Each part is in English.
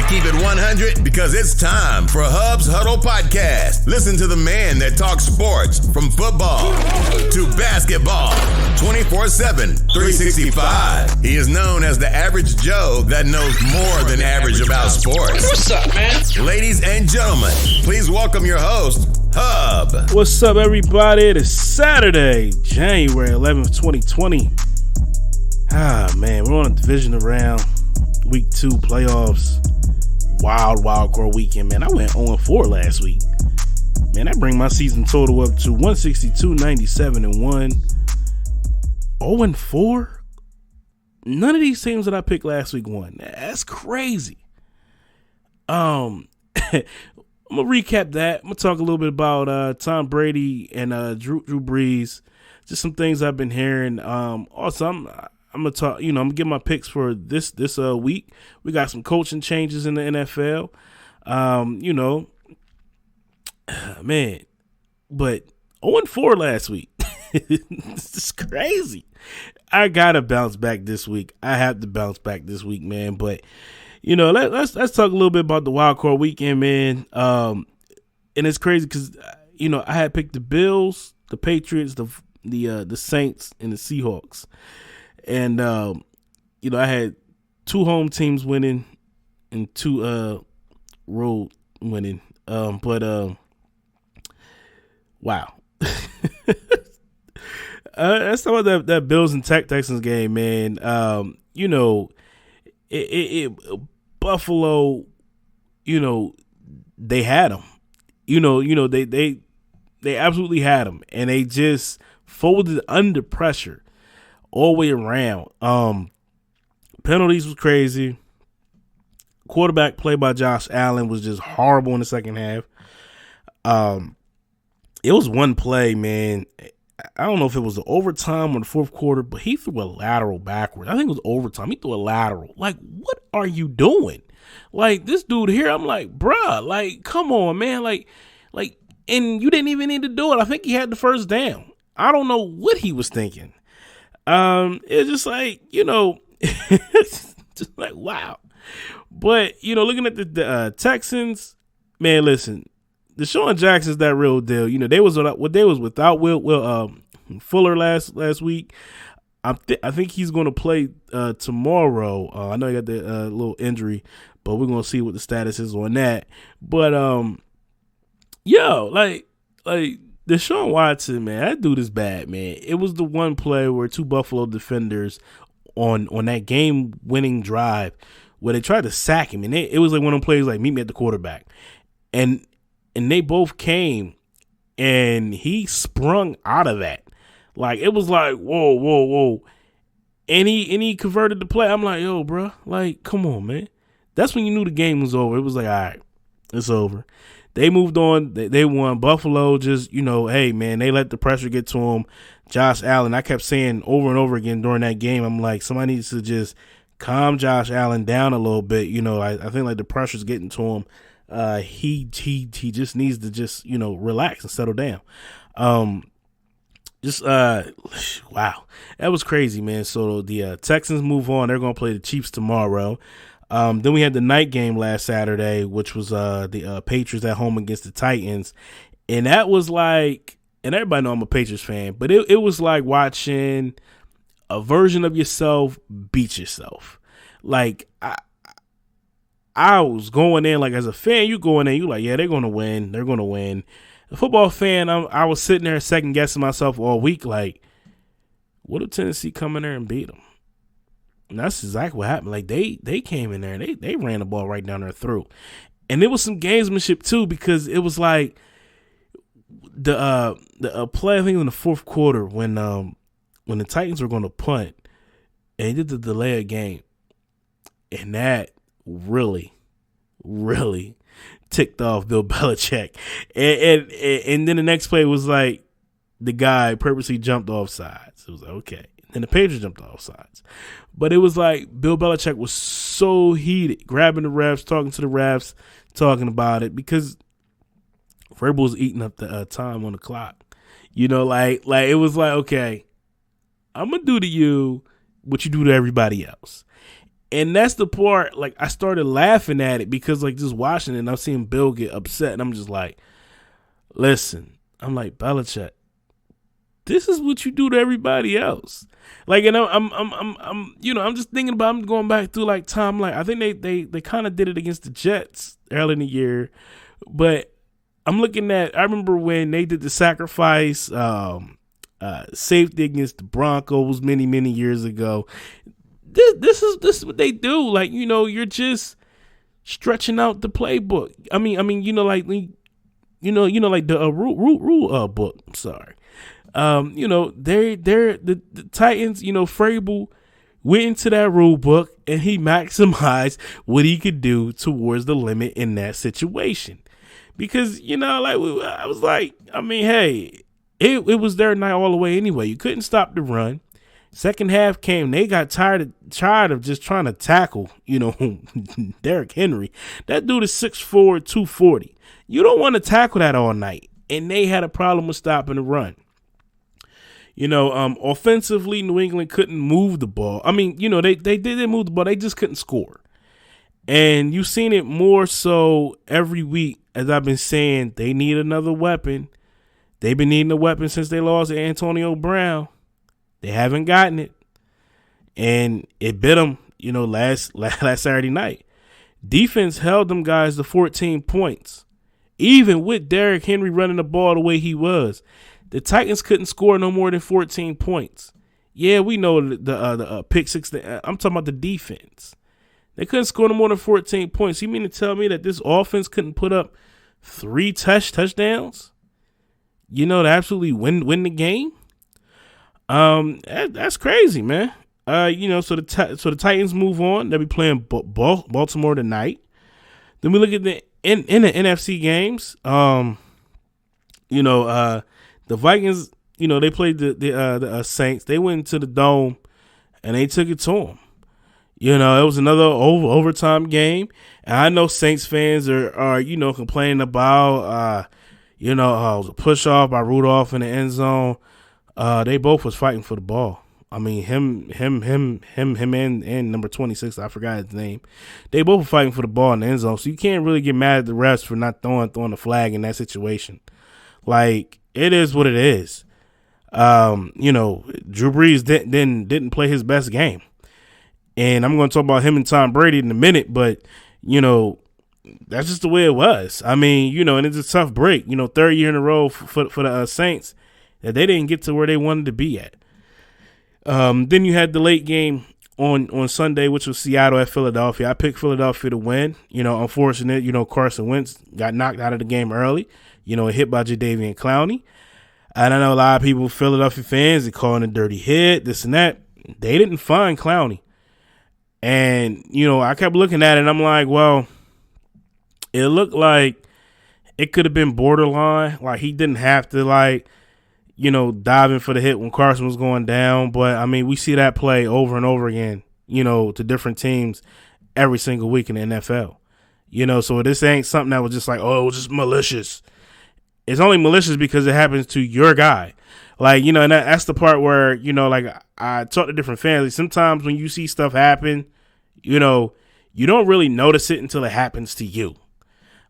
keep it 100 because it's time for Hub's Huddle Podcast. Listen to the man that talks sports from football to basketball 24/7, 365. He is known as the average Joe that knows more than average about sports. What's up, man? Ladies and gentlemen, please welcome your host, Hub. What's up, everybody? It is Saturday, January 11th, 2020. Man, we're on a divisional round, week 2 playoffs, wildcard weekend, man. I went 0-4 last week. Man, that brings my season total up to 162, 97, and 1. 0-4? None of these teams that I picked last week won. That's crazy. I'm going to recap that. I'm going to talk a little bit about Tom Brady and Drew Brees. Just some things I've been hearing. Also, I'm going to talk, I'm going to give my picks for this week. We got some coaching changes in the NFL. Man, but 0-4 last week. This is crazy. I got to bounce back this week. I have to bounce back this week, man. But, let's talk a little bit about the Wildcard Weekend, man. And it's crazy because, I had picked the Bills, the Patriots, the Saints, and the Seahawks. And, I had 2 home teams winning and 2 road winning. Wow. Let's talk about that Bills and Texans game, man. Buffalo, they had them. They absolutely had them, and they just folded under pressure all the way around. Penalties was crazy. Quarterback play by Josh Allen was just horrible in the second half. It was one play, man. I don't know if it was the overtime or the fourth quarter, but he threw a lateral backwards. I think it was overtime. He threw a lateral. Like, what are you doing? Like, this dude here, I'm like, bruh, like, come on, man. Like, and you didn't even need to do it. I think he had the first down. I don't know what he was thinking. It's just like, it's just like, wow. But, looking at the Texans, man, listen, Deshaun Jackson's that real deal. They was without Will Fuller last week. I think he's going to play tomorrow. I know he got the little injury, but we're going to see what the status is on that. But like Deshaun Watson, man, that dude is bad, man. It was the one play where 2 Buffalo defenders on that game-winning drive where they tried to sack him, and it was like one of them plays like meet me at the quarterback, and they both came, and he sprung out of that. Like, it was like, whoa. And he converted the play. I'm like, yo, bro, like, come on, man. That's when you knew the game was over. It was like, all right, it's over. They moved on. They won. Buffalo just, hey, man, they let the pressure get to him. Josh Allen, I kept saying over and over again during that game, I'm like, somebody needs to just calm Josh Allen down a little bit. I think, like, the pressure's getting to him. He just needs to just, relax and settle down. Wow, that was crazy, man. So the Texans move on. They're going to play the Chiefs tomorrow. Then we had the night game last Saturday, which was the Patriots at home against the Titans. And that was like, and everybody know I'm a Patriots fan, but it was like watching a version of yourself beat yourself. Like, I was going in, like, as a fan, you going in, you like, yeah, they're going to win. They're going to win. A football fan, I was sitting there second guessing myself all week, like, what if Tennessee come in there and beat them? And that's exactly what happened. Like, they came in there and they ran the ball right down their throat. And there was some gamesmanship too, because it was like the play, I think in the fourth quarter when the Titans were going to punt and they did the delay of game, and that really ticked off Bill Belichick. And then the next play was like the guy purposely jumped off sides. It was like, okay. And the Patriots jumped off sides. But it was like Bill Belichick was so heated, grabbing the refs, talking to the refs, talking about it, because Vrabel was eating up the time on the clock. Like it was like, okay, I'm going to do to you what you do to everybody else. And that's the part, like, I started laughing at it because, like, just watching it, and I'm seeing Bill get upset, and I'm just like, listen, I'm like, Belichick, this is what you do to everybody else. Like, and I'm just thinking about, I'm going back through, like, time, like, I think they kind of did it against the Jets early in the year, but I'm looking at, I remember when they did the sacrifice safety against the Broncos many years ago. This is what they do. Like, you're just stretching out the playbook. I mean, like like the rule book. I'm sorry. They're the Titans. Vrabel went into that rule book and he maximized what he could do towards the limit in that situation. Because I was like, I mean, hey, it was their night all the way anyway. You couldn't stop the run. Second half came, they got tired of just trying to tackle, Derrick Henry. That dude is 6'4", 240. You don't want to tackle that all night. And they had a problem with stopping the run. Offensively, New England couldn't move the ball. I mean, they did move the ball. They just couldn't score. And you've seen it more so every week, as I've been saying, they need another weapon. They've been needing a weapon since they lost to Antonio Brown. They haven't gotten it. And it bit them, last Saturday night. Defense held them guys to 14 points. Even with Derrick Henry running the ball the way he was. The Titans couldn't score no more than 14 points. Yeah, we know the pick six. I'm talking about the defense. They couldn't score no more than 14 points. You mean to tell me that this offense couldn't put up 3 touchdowns? To absolutely win the game? That's crazy, man. So the Titans move on. They'll be playing Baltimore tonight. Then we look at the NFC games. The Vikings. They played the Saints. They went into the Dome and they took it to them. It was another overtime game, and I know Saints fans are complaining about it was a push off by Rudolph in the end zone. They both was fighting for the ball. I mean, him and number 26, I forgot his name. They both were fighting for the ball in the end zone. So you can't really get mad at the refs for not throwing the flag in that situation. Like, it is what it is. Drew Brees didn't play his best game. And I'm going to talk about him and Tom Brady in a minute, but, that's just the way it was. I mean, and it's a tough break. Third year in a row for the Saints that they didn't get to where they wanted to be at. Then you had the late game on Sunday, which was Seattle at Philadelphia. I picked Philadelphia to win. Unfortunate, Carson Wentz got knocked out of the game early, hit by Jadeveon Clowney. And I know a lot of people, Philadelphia fans, they calling it a dirty hit, this and that. They didn't find Clowney. And, I kept looking at it, and I'm like, well, it looked like it could have been borderline. Like, he didn't have to, dive in for the hit when Carson was going down. But, I mean, we see that play over and over again, to different teams every single week in the NFL. So this ain't something that was just like, oh, it was just malicious. It's only malicious because it happens to your guy. And that's the part where, I talk to different fans. Sometimes when you see stuff happen, you don't really notice it until it happens to you.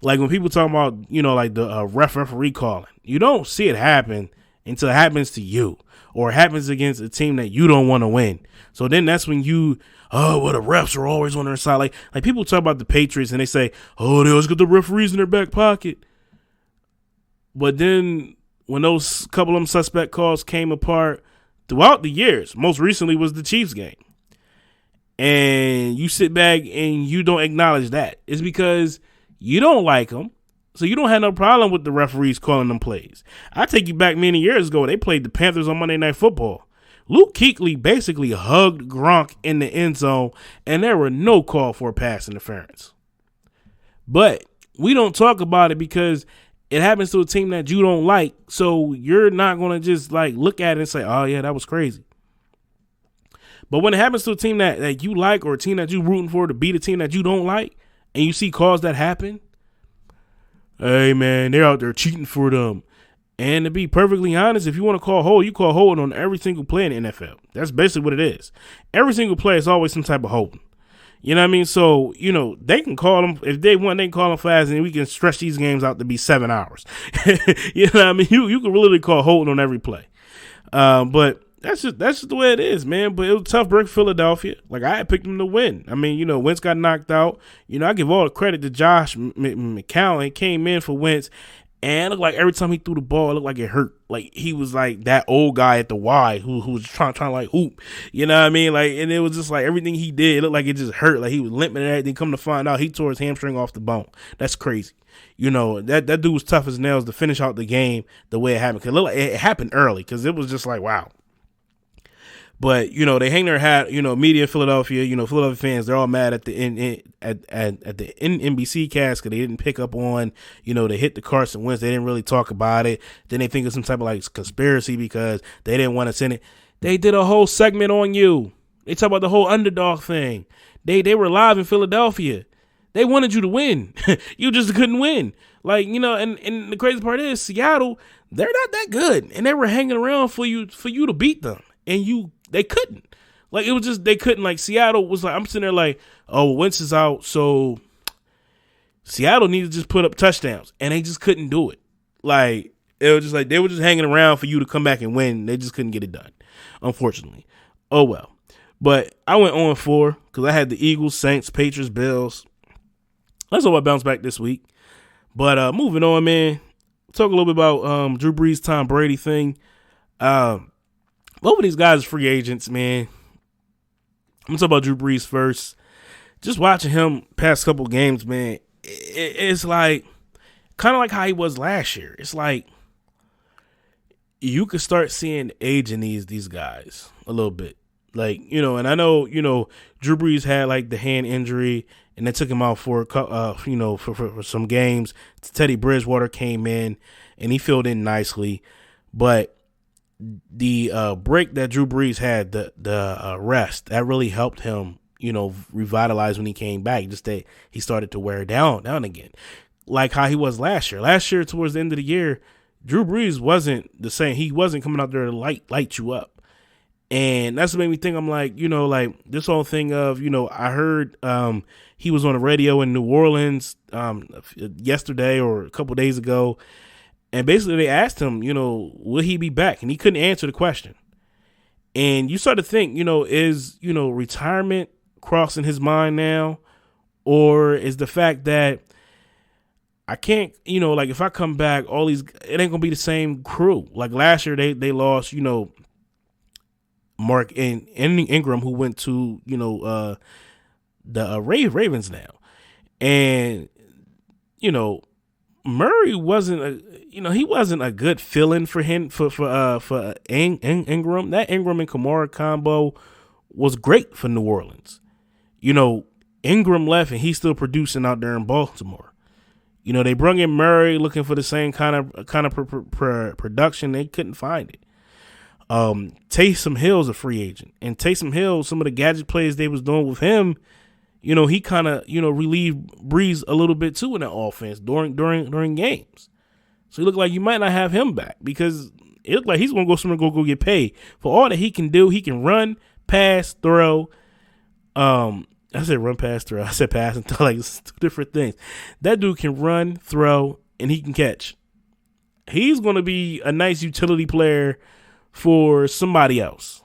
Like when people talk about, the referee calling, you don't see it happen until it happens to you or it happens against a team that you don't want to win. So then that's when the refs are always on their side. Like people talk about the Patriots and they say, oh, they always got the referees in their back pocket. But then when those couple of them suspect calls came apart throughout the years, most recently was the Chiefs game. And you sit back and you don't acknowledge that. It's because you don't like them. So you don't have no problem with the referees calling them plays. I take you back many years ago. They played the Panthers on Monday Night Football. Luke Kuechly basically hugged Gronk in the end zone, and there were no call for pass interference. But we don't talk about it because it happens to a team that you don't like, so you're not going to just look at it and say, oh, yeah, that was crazy. But when it happens to a team that you like or a team that you're rooting for to beat a team that you don't like, and you see calls that happen, hey, man, they're out there cheating for them. And to be perfectly honest, if you want to call hold, you call hold on every single play in the NFL. That's basically what it is. Every single play is always some type of holding. You know what I mean? So, they can call them, if they want, they can call them fast, and we can stretch these games out to be 7 hours. You know what I mean? You can really call holding on every play. But that's just the way it is, man. But it was a tough break for Philadelphia. Like, I had picked them to win. I mean, Wentz got knocked out. I give all the credit to Josh McCown. He came in for Wentz, and it looked like every time he threw the ball, it looked like it hurt. Like, he was like that old guy at the Y who was trying to like hoop. You know what I mean? Like, and it was just like everything he did, it looked like it just hurt. Like, he was limping and everything. Come to find out, he tore his hamstring off the bone. That's crazy. That dude was tough as nails to finish out the game the way it happened. Cause it happened early, because it was just like, wow. But they hang their hat. Media in Philadelphia. Philadelphia fans, they're all mad at the NBC cast because they didn't pick up on they hit the Carson Wentz. They didn't really talk about it. Then they think it's some type of like conspiracy because they didn't want to send it. They did a whole segment on you. They talk about the whole underdog thing. They were live in Philadelphia. They wanted you to win. You just couldn't win. Like, and the crazy part is Seattle, they're not that good, and they were hanging around for you to beat them, and they couldn't. Like, it was just, they couldn't. Like, Seattle was like, I'm sitting there like, oh, Wentz is out, so Seattle needed to just put up touchdowns, and they just couldn't do it. Like, it was just like, they were just hanging around for you to come back and win. They just couldn't get it done, unfortunately. Oh, well. But I went 0-4 because I had the Eagles, Saints, Patriots, Bills. That's all I bounced back this week. But moving on, man. Talk a little bit about Drew Brees, Tom Brady thing. Both of these guys are free agents, man. I'm going to talk about Drew Brees first. Just watching him past couple games, man, it's like kind of like how he was last year. It's like you could start seeing age in these guys a little bit. Like, and I know, Drew Brees had like the hand injury and they took him out for for some games. Teddy Bridgewater came in and he filled in nicely. But the break that Drew Brees had, the rest, that really helped him, revitalize when he came back. Just that he started to wear down again, like how he was last year. Last year, towards the end of the year, Drew Brees wasn't the same. He wasn't coming out there to light you up. And that's what made me think, I'm like, like this whole thing of, I heard he was on the radio in New Orleans yesterday or a couple days ago. And basically they asked him, will he be back? And he couldn't answer the question. And you start to think, is, retirement crossing his mind now? Or is the fact that I can't, like if I come back, it ain't going to be the same crew. Like last year they lost, Mark and Ingram, who went to, the Ravens now. And, Murray wasn't he wasn't a good fill-in for him for Ingram. That Ingram and Kamara combo was great for New Orleans. Ingram left and he's still producing out there in Baltimore. They brought in Murray looking for the same kind of production. They couldn't find it. Taysom Hill's a free agent, and Taysom Hill, some of the gadget plays they was doing with him, he kind of, relieved Brees a little bit too in that offense during games. So he looked like you might not have him back because it looked like he's going to go somewhere and go get paid for all that he can do. He can run, pass, throw. I said run, pass, throw. I said pass and throw, like it's two different things. That dude can run, throw, and he can catch. He's going to be a nice utility player for somebody else.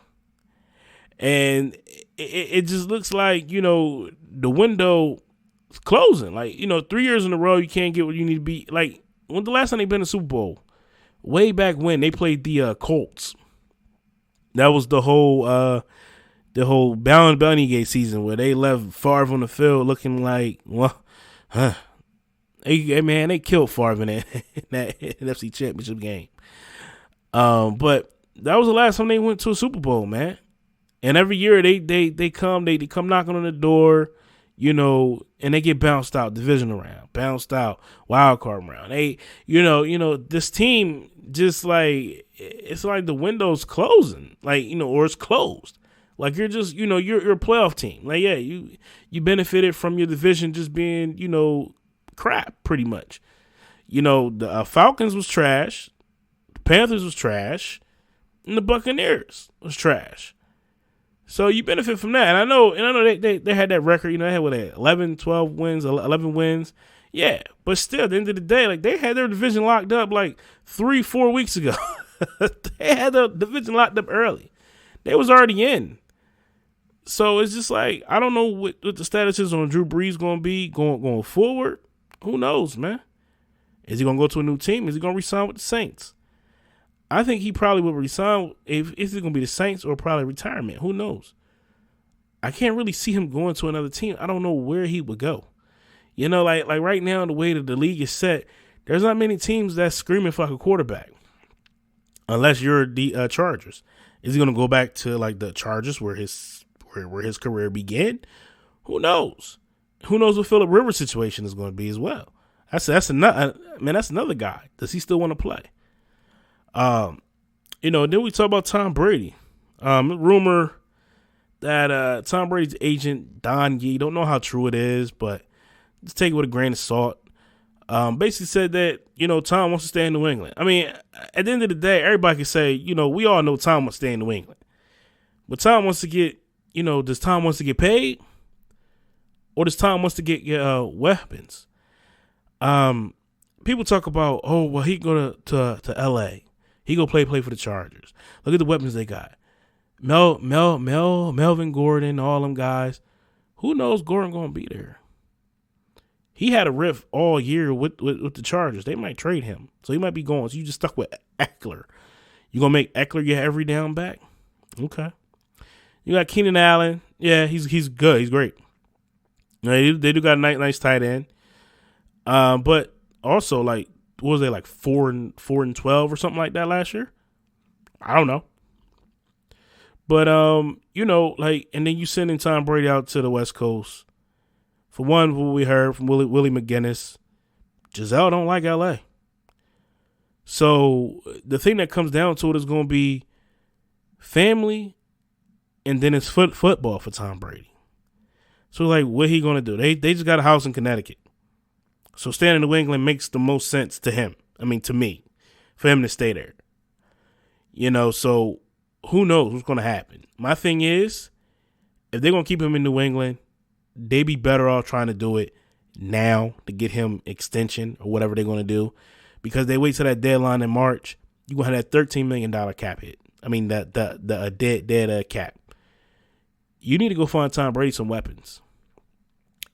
And it just looks like, the window is closing. Like, 3 years in a row, you can't get what you need to be. Like, when the last time they been in the Super Bowl? Way back when they played the Colts. That was the whole Bounty Gate season where they left Favre on the field looking like, they killed Favre in that NFC Championship game. But that was the last time they went to a Super Bowl, man. And every year they come knocking on the door, and they get bounced out divisional round, bounced out wildcard round. They, this team just like, it's like the window's closing, like, or it's closed. Like you're just, you're a playoff team. Like, yeah, you benefited from your division just being, crap pretty much. The Falcons was trash, the Panthers was trash, and the Buccaneers was trash. So you benefit from that. And I know they had that record, they had 11, 12 wins, 11 wins. Yeah, but still, at the end of the day, like, they had their division locked up like 3-4 weeks ago. They had the division locked up early. They was already in. So it's just like, I don't know what the status is on Drew Brees going to be going forward. Who knows, man? Is he going to go to a new team? Is he going to resign with the Saints? I think he probably will resign. If it's going to be the Saints or probably retirement. Who knows? I can't really see him going to another team. I don't know where he would go. Like right now, the way that the league is set, there's not many teams that's screaming for like a quarterback. Unless you're the Chargers. Is he going to go back to like the Chargers where his career began? Who knows? Who knows what Phillip Rivers' situation is going to be as well? That's another guy. Does he still want to play? Then we talk about Tom Brady. Rumor that Tom Brady's agent, Don Yee, don't know how true it is, but just take it with a grain of salt. Basically said that, Tom wants to stay in New England. I mean, at the end of the day, everybody can say, we all know Tom wants to stay in New England. But Tom wants to get, does Tom wants to get paid? Or does Tom wants to get weapons? People talk about, he go to L.A. He go play for the Chargers. Look at the weapons they got. Melvin Gordon, all them guys. Who knows Gordon going to be there? He had a riff all year with the Chargers. They might trade him. So he might be going. So you just stuck with Eckler. You going to make Eckler your every down back? Okay. You got Keenan Allen. Yeah, he's good. He's great. They do got a nice tight end. But also, like, what was they, like 4-12 or something like that last year? I don't know. But, and then you sending Tom Brady out to the West Coast. For one, what we heard from Willie McGinnis, Giselle don't like L.A. So the thing that comes down to it is going to be family, and then it's football for Tom Brady. So, like, what he going to do? They just got a house in Connecticut. So staying in New England makes the most sense to him. I mean, to me, for him to stay there. So who knows what's going to happen? My thing is, if they're going to keep him in New England, they be better off trying to do it now to get him extension or whatever they're going to do. Because they wait till that deadline in March, you're going to have that $13 million cap hit. I mean, the dead cap. You need to go find Tom Brady some weapons.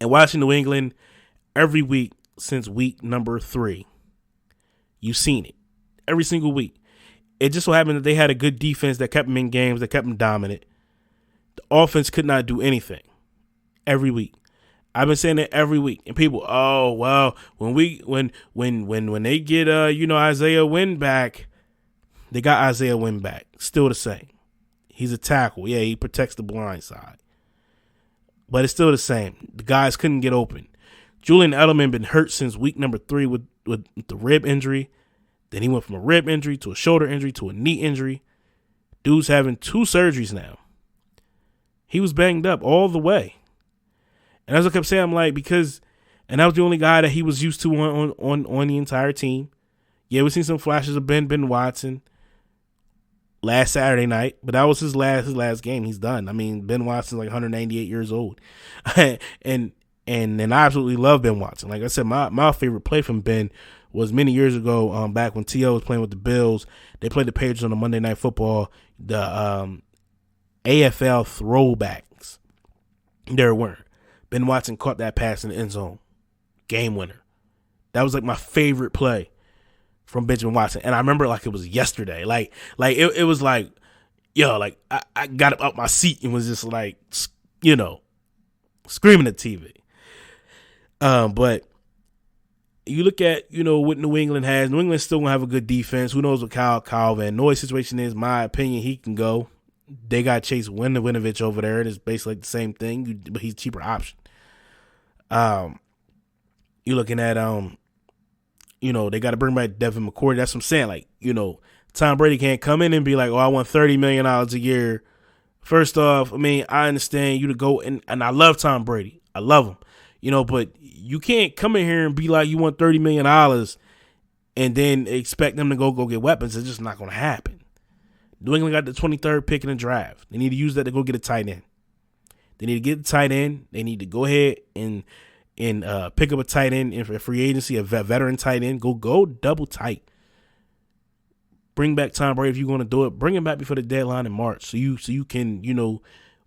And watching New England every week since week number 3, you've seen it. Every single week. It just so happened that they had a good defense that kept them in games, that kept them dominant. The offense could not do anything. Every week. I've been saying it every week. And people, when they get Isaiah Wynn back, they got Isaiah Wynn back. Still the same. He's a tackle. Yeah, he protects the blind side. But it's still the same. The guys couldn't get open. Julian Edelman been hurt since week number 3 with the rib injury. Then he went from a rib injury to a shoulder injury to a knee injury. Dude's having 2 surgeries now. He was banged up all the way. And as I kept saying, I'm like, and that was the only guy that he was used to on the entire team. Yeah, we've seen some flashes of Ben Watson last Saturday night, but that was his last game. He's done. I mean, Ben Watson's like 198 years old. and I absolutely love Ben Watson. Like I said, my favorite play from Ben was many years ago, back when T.O. was playing with the Bills. They played the Patriots on the Monday Night Football, the AFL throwbacks. There weren't. Ben Watson caught that pass in the end zone. Game winner. That was like my favorite play from Benjamin Watson. And I remember like it was yesterday. Like it was like, like I got up my seat and was just like, screaming at TV. But you look at, what New England has. New England's still going to have a good defense. Who knows what Kyle Van Noy's situation is. My opinion, he can go. They got Chase Winovich over there. It's basically like the same thing, but he's a cheaper option. You're looking at, they got to bring back Devin McCourty. That's what I'm saying. Like, Tom Brady can't come in and be like, I want $30 million a year. First off, I mean, I understand you to go, and I love Tom Brady. I love him, but you can't come in here and be like, you want $30 million and then expect them to go get weapons. It's just not going to happen. New England got the 23rd pick in the draft. They need to use that to go get a tight end. They need to get the tight end. They need to go ahead and pick up a tight end in free agency, a veteran tight end. Go double tight. Bring back Tom Brady if you're going to do it. Bring him back before the deadline in March, so you can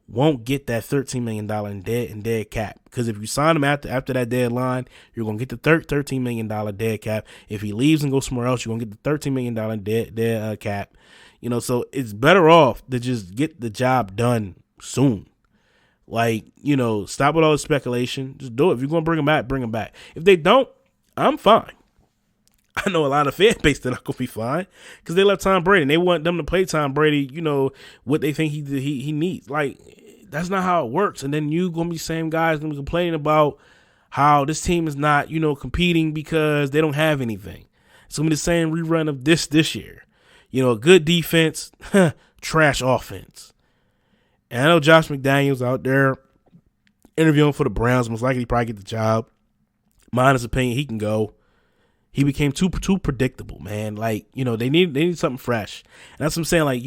won't get that $13 million in dead cap. Because if you sign him after that deadline, you're going to get the $13 million dead cap. If he leaves and goes somewhere else, you're going to get the $13 million dead cap. So it's better off to just get the job done soon. Stop with all the speculation. Just do it. If you're going to bring him back, bring him back. If they don't, I'm fine. I know a lot of fan base that are going to be fine because they love Tom Brady and they want them to play Tom Brady, what they think he needs. That's not how it works. And then you going to be the same guys going to be complaining about how this team is not, competing because they don't have anything. It's going to be the same rerun of this year. A good defense, trash offense. And I know Josh McDaniels out there interviewing for the Browns. Most likely probably get the job. My honest opinion, he can go. He became too predictable, man. They need something fresh. And that's what I'm saying. If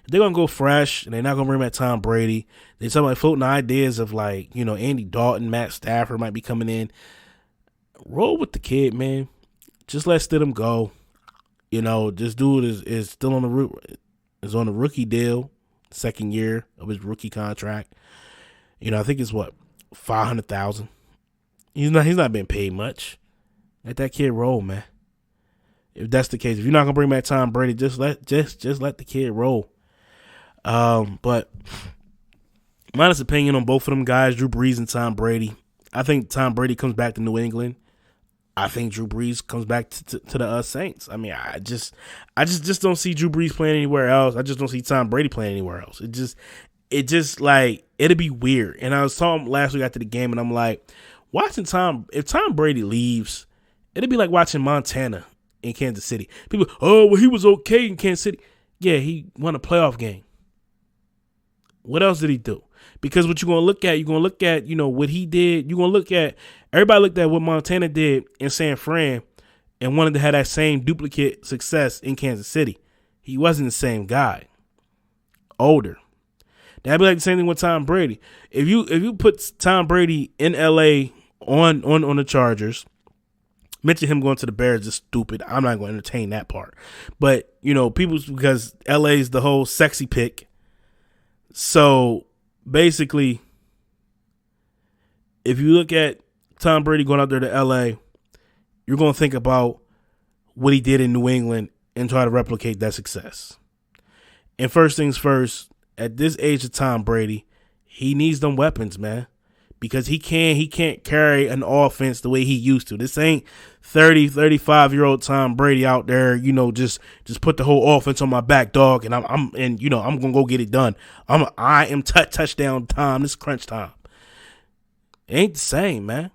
they're going to go fresh and they're not going to bring back Tom Brady, they're talking about floating ideas of Andy Dalton, Matt Stafford might be coming in. Roll with the kid, man. Just let Stidham go. This dude is still on the rookie deal, second year of his rookie contract. I think it's $500,000. He's not being paid much. Let that kid roll, man. If that's the case, if you're not gonna bring back Tom Brady, just let the kid roll. But my honest opinion on both of them guys, Drew Brees and Tom Brady, I think Tom Brady comes back to New England. I think Drew Brees comes back to the Saints. I mean, I just don't see Drew Brees playing anywhere else. I just don't see Tom Brady playing anywhere else. It just it'd be weird. And I was talking last week after the game, and I'm like, if Tom Brady leaves, it'd be like watching Montana in Kansas City. People, he was okay in Kansas City. Yeah, he won a playoff game. What else did he do? Because what you're going to look at, what he did. You're going to look at, everybody looked at what Montana did in San Fran and wanted to have that same duplicate success in Kansas City. He wasn't the same guy. Older. That'd be like the same thing with Tom Brady. If you put Tom Brady in LA on the Chargers, mention him going to the Bears is stupid. I'm not going to entertain that part. But, because LA is the whole sexy pick. So basically, if you look at Tom Brady going out there to LA, you're going to think about what he did in New England and try to replicate that success. And first things first, at this age of Tom Brady, he needs them weapons, man. Because he can't carry an offense the way he used to. This ain't 35-year-old Tom Brady out there, just put the whole offense on my back, dog, and I'm gonna go get it done. I am touchdown time. This is crunch time. It ain't the same, man.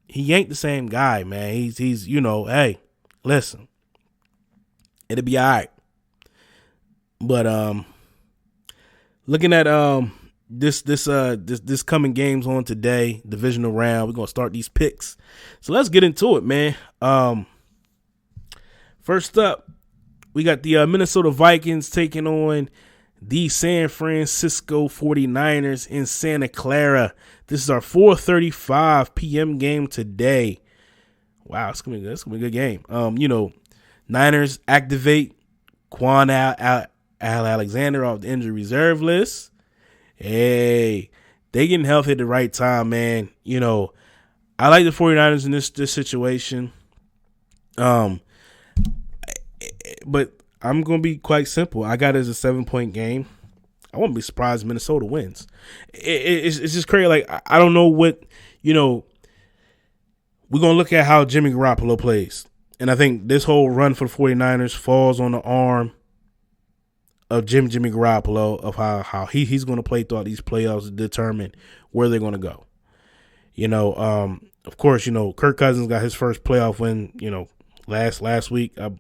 He ain't the same guy, man. He's hey, listen, it'll be all right. But looking at this coming games on today, divisional round, we're gonna start these picks. So let's get into it, man. First up, we got the Minnesota Vikings taking on the San Francisco 49ers in Santa Clara. This is our 4:35 p.m. game today. Wow, it's gonna be a good game. Niners activate Quan Alexander off the injury reserve list. Hey, they getting healthy at the right time, man. I like the 49ers in this situation. But I'm going to be quite simple. I got it as a 7-point game. I won't be surprised if Minnesota wins. It's just crazy. I don't know what, we're going to look at how Jimmy Garoppolo plays. And I think this whole run for the 49ers falls on the arm of Jimmy Garoppolo, of how he's going to play throughout these playoffs to determine where they're going to go. Of course, Kirk Cousins got his first playoff win, last week. And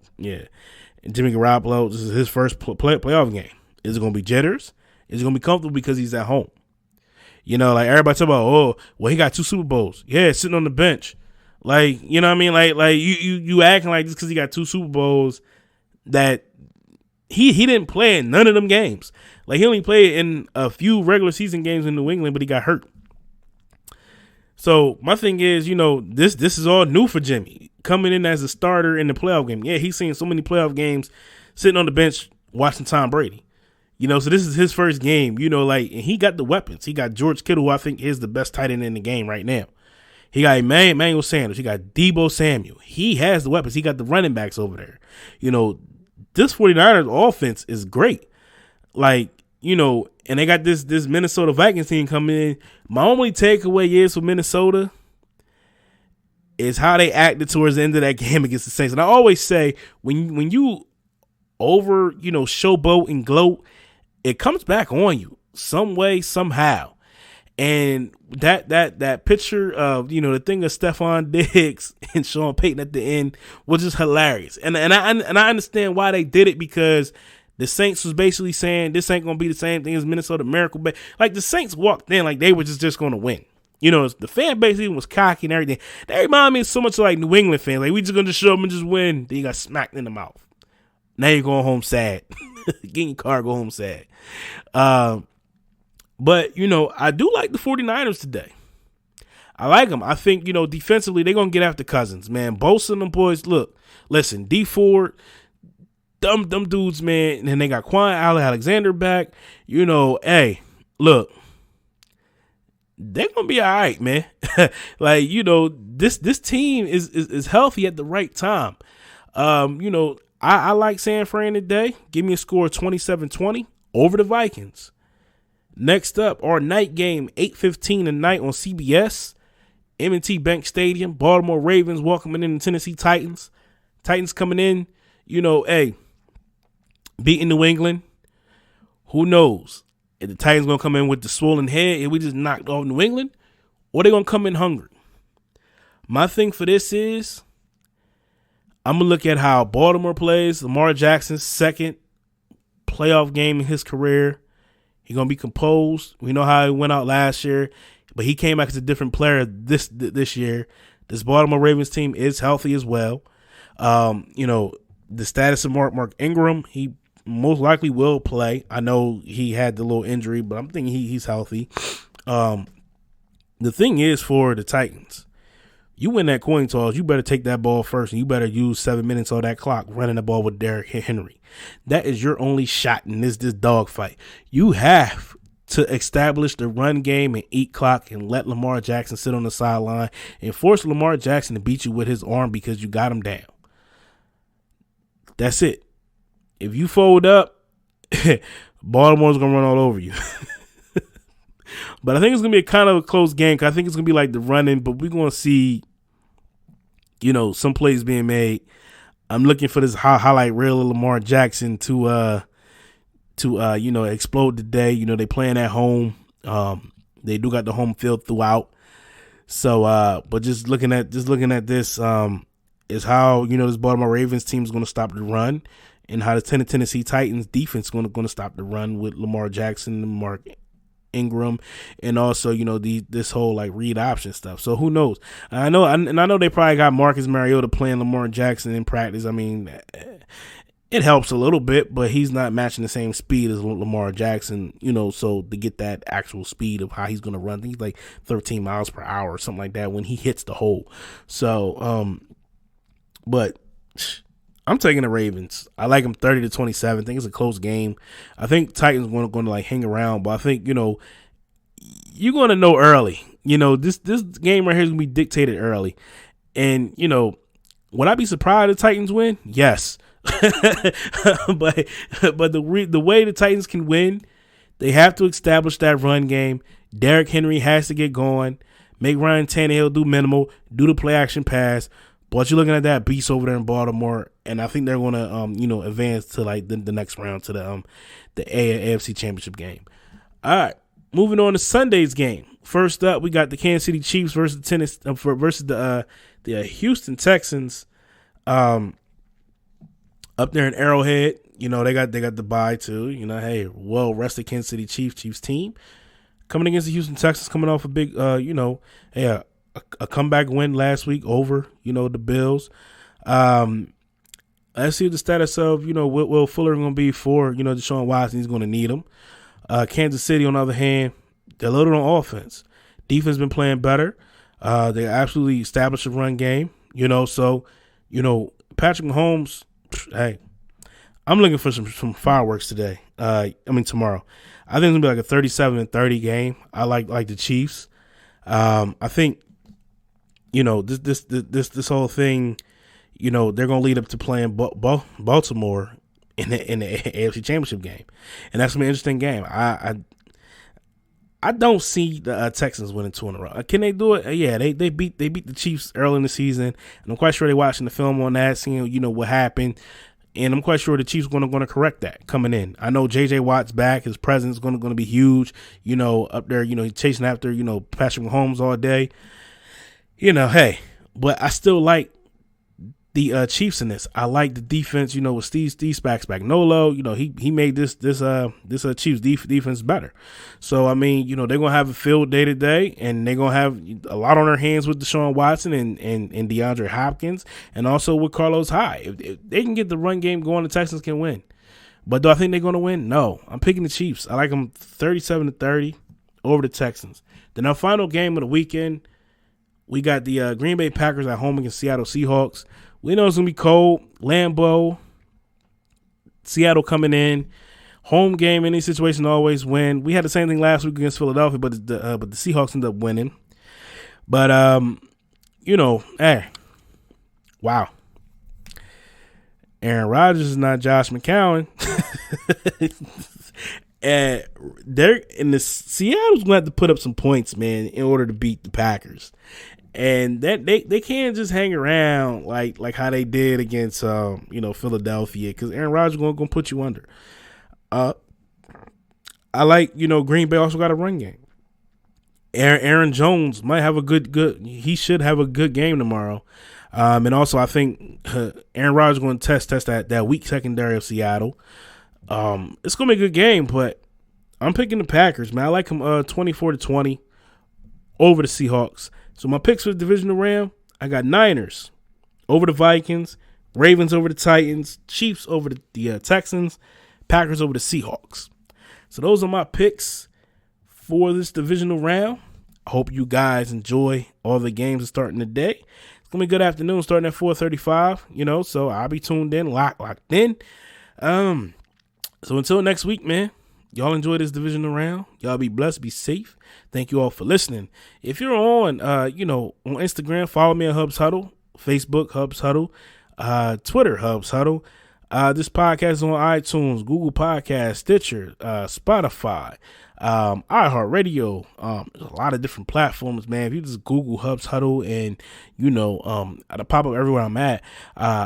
Jimmy Garoppolo, this is his first playoff game. Is it going to be jitters? Is it going to be comfortable because he's at home? Everybody talk about, he got 2 Super Bowls. Yeah, sitting on the bench. You know what I mean? You acting like just because he got 2 Super Bowls that he didn't play in none of them games. Like, he only played in a few regular season games in New England, but he got hurt. So my thing is, this is all new for Jimmy, coming in as a starter in the playoff game. Yeah, he's seen so many playoff games sitting on the bench watching Tom Brady. So this is his first game, and he got the weapons. He got George Kittle, who I think is the best tight end in the game right now. He got Emmanuel Sanders. He got Deebo Samuel. He has the weapons. He got the running backs over there. This 49ers offense is great. And they got this Minnesota Vikings team coming in. My only takeaway is for Minnesota is how they acted towards the end of that game against the Saints. And I always say, when you showboat and gloat, it comes back on you some way, somehow. And that picture of, the thing of Stephon Diggs and Sean Payton at the end was just hilarious. And I understand why they did it, because the Saints was basically saying this ain't going to be the same thing as Minnesota Miracle. But like, the Saints walked in like they were just going to win. The fan base even was cocky and everything. They remind me so much of like New England fans. Like, we just going to show them and just win. Then you got smacked in the mouth. Now you're going home sad. Get in your car, go home sad. But, I do like the 49ers today. I like them. I think, defensively, they're going to get after Cousins, man. Both of them boys, listen, D Ford, them dudes, man. And they got Quan Alexander back. Hey, look, they're going to be all right, man. This team is healthy at the right time. I like San Fran today. Give me a score of 27-20 over the Vikings. Next up, our night game, 8:15 tonight on CBS, M&T Bank Stadium. Baltimore Ravens welcoming in the Tennessee Titans. Titans coming in, beating New England. Who knows if the Titans going to come in with the swollen head and we just knocked off New England, or they going to come in hungry. My thing for this is, I'm going to look at how Baltimore plays. Lamar Jackson's second playoff game in his career. He's going to be composed. We know how he went out last year, but he came back as a different player this year. This Baltimore Ravens team is healthy as well. The status of Mark Ingram, he most likely will play. I know he had the little injury, but I'm thinking he's healthy. The thing is, for the Titans, you win that coin toss, you better take that ball first, and you better use 7 minutes on that clock running the ball with Derrick Henry. That is your only shot in this dogfight. You have to establish the run game and eat clock and let Lamar Jackson sit on the sideline and force Lamar Jackson to beat you with his arm because you got him down. That's it. If you fold up, Baltimore's going to run all over you. But I think it's going to be a kind of a close game, because I think it's going to be like the running, but we're going to see, some plays being made. I'm looking for this highlight reel of Lamar Jackson to explode today. They playing at home. They do got the home field throughout. So, but just looking at this, is how, this Baltimore Ravens team is going to stop the run, and how the Tennessee Titans defense is going to stop the run with Lamar Jackson and Mark Ingram, and also this whole like read option stuff. So who knows? I know they probably got Marcus Mariota playing Lamar Jackson in practice. I mean, it helps a little bit, but he's not matching the same speed as Lamar Jackson. So to get that actual speed of how he's going to run, I think he's like 13 miles per hour or something like that when he hits the hole. So, but I'm taking the Ravens. I like them 30-27. I think it's a close game. I think Titans going to like hang around, but I think you're going to know early. This game right here is going to be dictated early, and would I be surprised if the Titans win? Yes, but the way the Titans can win, they have to establish that run game. Derrick Henry has to get going. Make Ryan Tannehill do minimal, do the play action pass. But you're looking at that beast over there in Baltimore, and I think they're going to, advance to like the next round to the AFC Championship game. All right, moving on to Sunday's game. First up, we got the Kansas City Chiefs versus the Houston Texans. Up there in Arrowhead, they got the bye too. Hey, well rested Kansas City Chiefs team coming against the Houston Texans, coming off a big, a comeback win last week over, the Bills. Let's see the status of, what Will Fuller going to be for, Deshaun Watson. He's going to need him. Kansas City, on the other hand, they're loaded on offense. Defense been playing better. They absolutely established a run game, so, Patrick Mahomes, hey, I'm looking for some fireworks today. Tomorrow. I think it's going to be like a 37-30 game. I like the Chiefs. I think, this whole thing, they're going to lead up to playing Baltimore in the AFC Championship game, and that's gonna be an interesting game. I don't see the Texans winning 2 in a row. Can they do it? Yeah, they beat the Chiefs early in the season, and I'm quite sure they're watching the film on that, seeing what happened, and I'm quite sure the Chiefs going to correct that coming in. I know J.J. Watt's back; his presence is going to be huge. Up there, he's chasing after Patrick Mahomes all day. Hey, but I still like the Chiefs in this. I like the defense, with Steve Spagnuolo. He made this Chiefs defense better. So they're gonna have a field day to day, and they're gonna have a lot on their hands with Deshaun Watson and DeAndre Hopkins, and also with Carlos Hyde. If they can get the run game going, the Texans can win. But do I think they're gonna win? No, I'm picking the Chiefs. I like them 37-30 over the Texans. Then our final game of the weekend, we got the Green Bay Packers at home against Seattle Seahawks. We know it's going to be cold. Lambeau, Seattle coming in. Home game, any situation, always win. We had the same thing last week against Philadelphia, but the Seahawks ended up winning. But, wow. Aaron Rodgers is not Josh McCown. And Seattle's going to have to put up some points, man, in order to beat the Packers. And that they can't just hang around like how they did against Philadelphia, because Aaron Rodgers going to put you under. I like Green Bay also got a run game. Aaron Jones might have he should have a good game tomorrow. And also I think Aaron Rodgers is going to test that weak secondary of Seattle. It's going to be a good game, but I'm picking the Packers, man. I like them 24-20 over the Seahawks. So my picks for the divisional round, I got Niners over the Vikings, Ravens over the Titans, Chiefs over the Texans, Packers over the Seahawks. So those are my picks for this divisional round. I hope you guys enjoy all the games starting today. It's going to be a good afternoon starting at 4:35, so I'll be tuned in, locked in. So until next week, man. Y'all enjoy this divisional round. Y'all be blessed, be safe. Thank you all for listening. If you're on Instagram, follow me at Hubs Huddle, Facebook Hubs Huddle, Twitter Hubs Huddle. This podcast is on iTunes, Google Podcasts, Stitcher, Spotify, iHeartRadio. There's a lot of different platforms, man. If you just Google Hubs Huddle and, it'll pop up everywhere I'm at.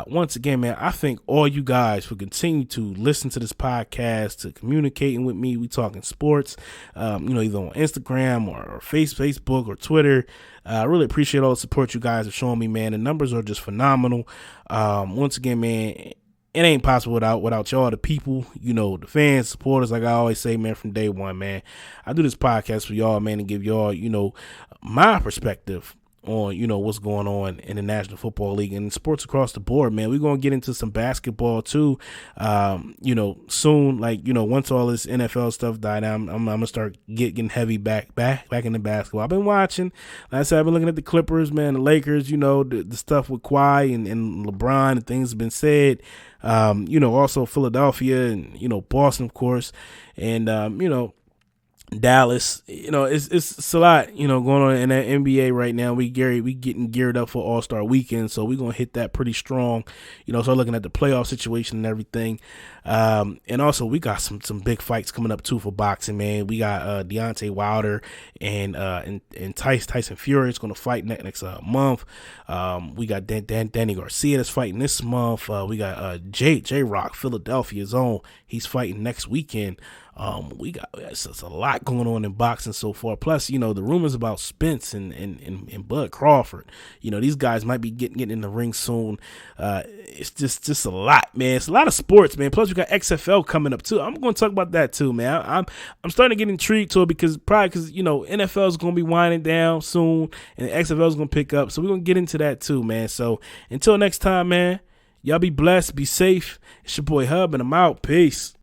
Once again, man, I thank all you guys for continuing to listen to this podcast, to communicating with me. We talking sports, either on Instagram or Facebook or Twitter. I really appreciate all the support you guys are showing me, man. The numbers are just phenomenal. Once again, man, it ain't possible without y'all, the people, the fans, supporters, like I always say, man, from day one, man. I do this podcast for y'all, man, and give y'all, my perspective on, what's going on in the National Football League and sports across the board, man. We're going to get into some basketball too, soon, once all this NFL stuff died down, I'm going to start getting heavy back into basketball. I've been watching, like I said, I've been looking at the Clippers, man, the Lakers, the stuff with Kawhi and LeBron and things have been said, also Philadelphia and, Boston, of course, and, Dallas, it's a lot, going on in that NBA right now. We getting geared up for All-Star Weekend, so we're gonna hit that pretty strong. Start looking at the playoff situation and everything. And also we got some big fights coming up too for boxing, man. We got Deontay Wilder and Tyson Fury is gonna fight next month. We got Danny Garcia that's fighting this month. We got J Rock, Philadelphia's own. He's fighting next weekend. It's a lot going on in boxing so far. Plus, the rumors about Spence and Bud Crawford. These guys might be getting in the ring soon. It's just a lot, man. It's a lot of sports, man. Plus, we got XFL coming up too. I'm going to talk about that too, man. I'm starting to get intrigued to it because NFL is going to be winding down soon, and XFL is going to pick up. So we're going to get into that too, man. So until next time, man. Y'all be blessed. Be safe. It's your boy Hub, and I'm out. Peace.